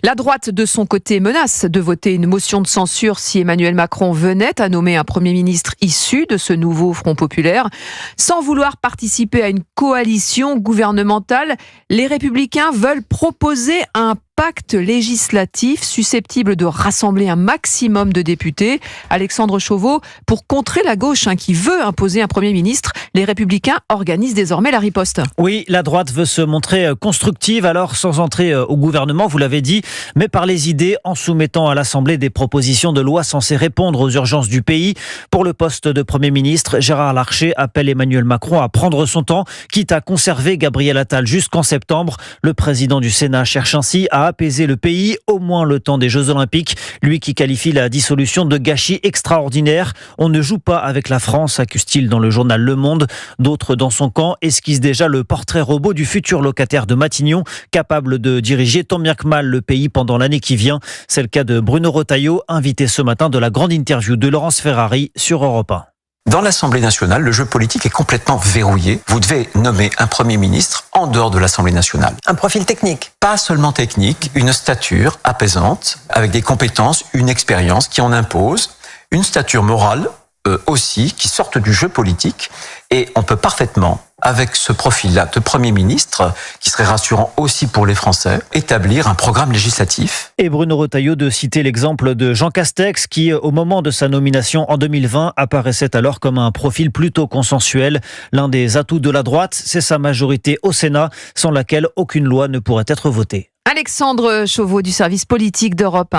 La droite, de son côté, menace de voter une motion de censure si Emmanuel Macron venait à nommer un Premier ministre issu de ce nouveau Front populaire. Sans vouloir participer à une coalition gouvernementale, les Républicains veulent proposer un pacte législatif susceptible de rassembler un maximum de députés. Alexandre Chauveau, pour contrer la gauche qui veut imposer un Premier ministre, les Républicains organisent désormais la riposte. Oui, la droite veut se montrer constructive, alors sans entrer au gouvernement, vous l'avez dit, mais par les idées, en soumettant à l'Assemblée des propositions de loi censées répondre aux urgences du pays. Pour le poste de Premier ministre, Gérard Larcher appelle Emmanuel Macron à prendre son temps, quitte à conserver Gabriel Attal jusqu'en septembre. Le président du Sénat cherche ainsi à apaiser le pays, au moins le temps des Jeux Olympiques. Lui qui qualifie la dissolution de gâchis extraordinaire. On ne joue pas avec la France, accuse-t-il dans le journal Le Monde. D'autres dans son camp esquissent déjà le portrait robot du futur locataire de Matignon, capable de diriger tant bien que mal le pays pendant l'année qui vient. C'est le cas de Bruno Retailleau, invité ce matin de la grande interview de Laurence Ferrari sur Europe 1. Dans l'Assemblée nationale, le jeu politique est complètement verrouillé. Vous devez nommer un Premier ministre en dehors de l'Assemblée nationale. Un profil technique. Pas seulement technique, une stature apaisante, avec des compétences, une expérience qui en impose, une stature morale aussi, qui sortent du jeu politique. Et on peut parfaitement, avec ce profil-là de Premier ministre, qui serait rassurant aussi pour les Français, établir un programme législatif. Et Bruno Retailleau de citer l'exemple de Jean Castex, qui, au moment de sa nomination en 2020, apparaissait alors comme un profil plutôt consensuel. L'un des atouts de la droite, c'est sa majorité au Sénat, sans laquelle aucune loi ne pourrait être votée. Alexandre Chauveau du service politique d'Europe 1.